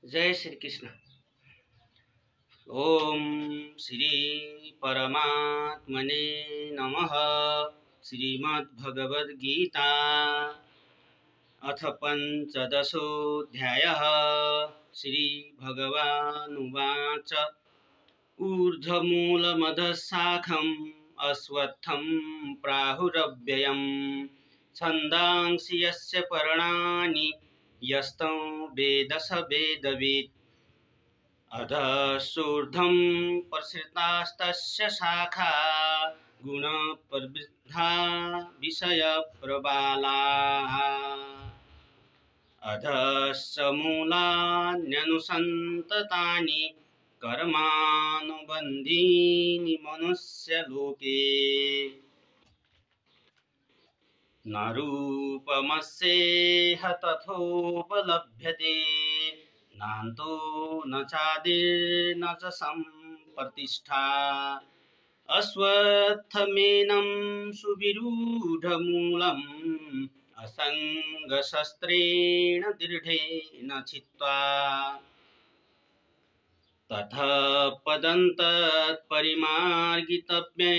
जय श्री कृष्ण। ओम श्री परमात्मने नमः। श्रीमद्भगवद्गीता अथ पंचदशोऽध्यायः। श्रीभगवानुवाच ऊर्ध्वमूलमधः शाखम् अश्वत्थं प्राहुरव्ययम् छन्दांसि यस्य पर्णानि यस्तं वेद स वेदवित्। अधःसूर्ध्वं प्रसृतास्तस्य शाखा गुणप्रवृद्धा विषयप्रबालाः। अधश्च मूलान्यनुसन्ततानि कर्मानुबन्धीनि मनुष्यलोके। न रूपमस्येह तथोपलभ्यते नान्तो न चादिर्न च सम्प्रतिष्ठा। अश्वत्थमेनं सुविरूढमूलम् असङ्गशस्त्रेण दृढेन छित्त्वा। ततः पदं तत्परिमार्गितव्ये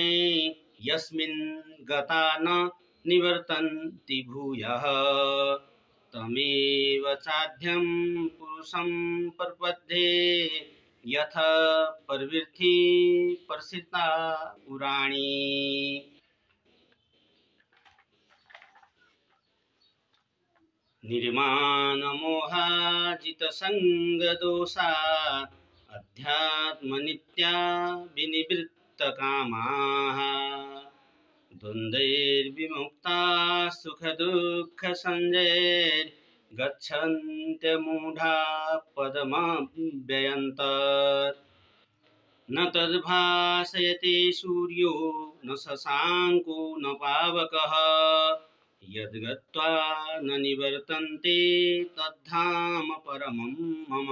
यस्मिन् गता न निवर्तन्ति भूयः। तमेव चाद्यं पुरुषं प्रपद्ये यथ प्रवृत्ति प्रसिद्धा पुराणी। निर्मानमोहाजितसङ्गदोषात् अध्यात्मनित्या विनिवृत्तकामाः। द्वन्द्वैर्विमुक्ता सुखदुःखसञ्जैर्गच्छन्त्यमूढा पदमव्ययन्तत्। न तद्भासयते सूर्यो न शशाङ्को न पावकः यद्गत्वा न निवर्तन्ते तद्धाम परमं मम।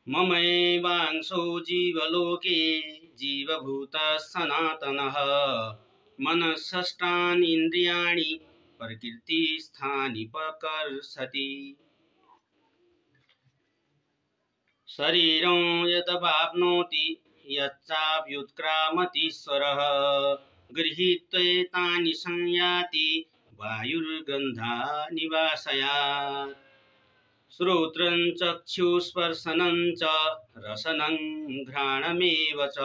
ममैवांशो जीवलोके जीवभूतः सनातनः। मनःषष्ठानि इन्द्रियाणि प्रकृतिस्थानि प्रकर्षति। शरीरं यदवाप्नोति यच्चाप्युत्क्रामतीश्वरः गृहीत्वेतानि संयाति वायुर्गन्धानि वाशयात्। श्रोत्रं चक्षुस्पर्शनं च रसनं घ्राणमेव च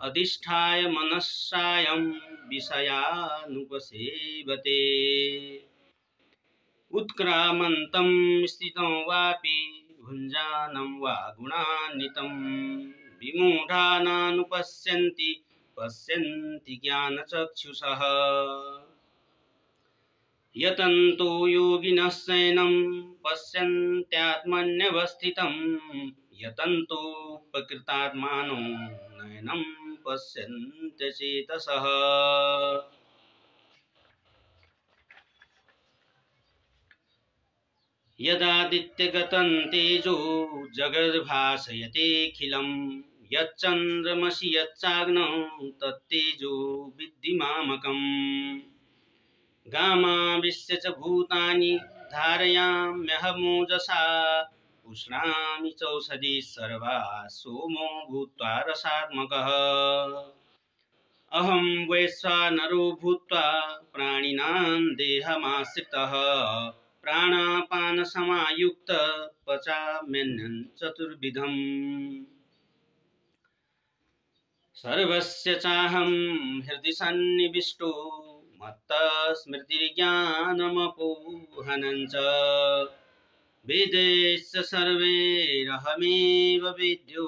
अधिष्ठाय मनस्सायं विषयानुपसेवते। उत्क्रामन्तं स्थितं वापि भुञ्जानं वा गुणान्वितं विमूढा नानुपश्यन्ति पश्यन्ति ज्ञानचक्षुषः। यतन्तो योगिनः शयनं पश्यन्त्यात्मन्यवस्थितं यतन्तोपकृतात्मानो नयनं पश्यन्त्यचेतसः। यदादित्यगतं तेजो जगद्भासयतेऽखिलं यच्चन्द्रमसि यच्चाग्नौ तत्तेजो विद्धि मामकम्। गामाविश्य च भूतानि धारयाम्यहमोजसा उष्णामि चौषधिः सर्वाः सोमो भूत्वा रसात्मकः। अहं वैश्वानरो भूत्वा प्राणिनां देहमाश्रितः प्राणापानसमायुक्त पचाम्यन्नं चतुर्विधम्। सर्वस्य चाहं हृदि सन्निविष्टो मत्तस्मृतिर्ज्ञानमपोहनं च। वेदैश्च सर्वैरहमेव वेद्यो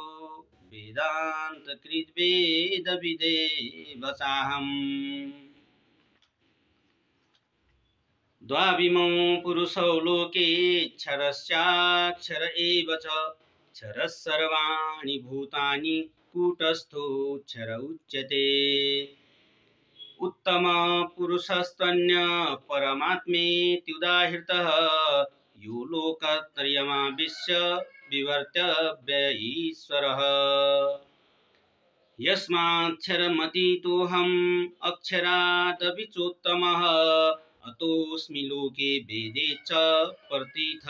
वेदान्तकृद्वेदविदेव चाहम्। द्वाविमौ पुरुषौ लोके क्षरश्चाक्षर एव च। क्षरः सर्वाणि भूतानि कूटस्थोऽक्षर उच्यते। उत्तम पुरुषस्त्वन्यः परमात्मेत्युदाहृतः यो लोकत्रयमाविश्य विवर्त्यव्यय ईश्वरः। यस्माक्षरमतीतोऽहम् अक्षरादपि चोत्तमः अतोऽस्मि लोके वेदे च प्रतिथ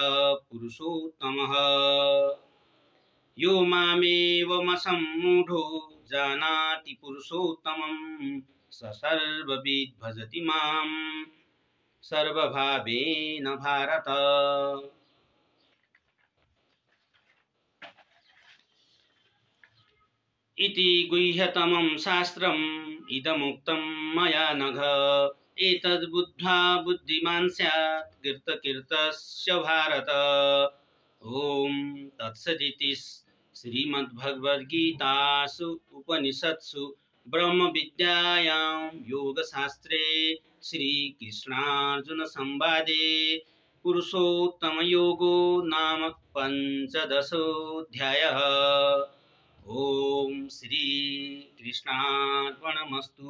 पुरुषोत्तमः यो मामेवमसम्मूढो जानाति पुरुषोत्तमं स सर्वविद् भजति मां सर्वभावेन भारत। इति गुह्यतमं शास्त्रम् इदमुक्तं मया नघ एतद्बुद्ध्वा बुद्धिमान् स्यात् कृतकृतस्य भारत। ओम तत्सदिति श्रीमद्भगवद्गीतासु उपनिषत्सु ब्रह्मविद्यायां योगशास्त्रे श्रीकृष्णार्जुन संवादे पुरुषोत्तमयोगो नाम पञ्चदशोऽध्यायः। ओम श्री कृष्णार्पणमस्तु।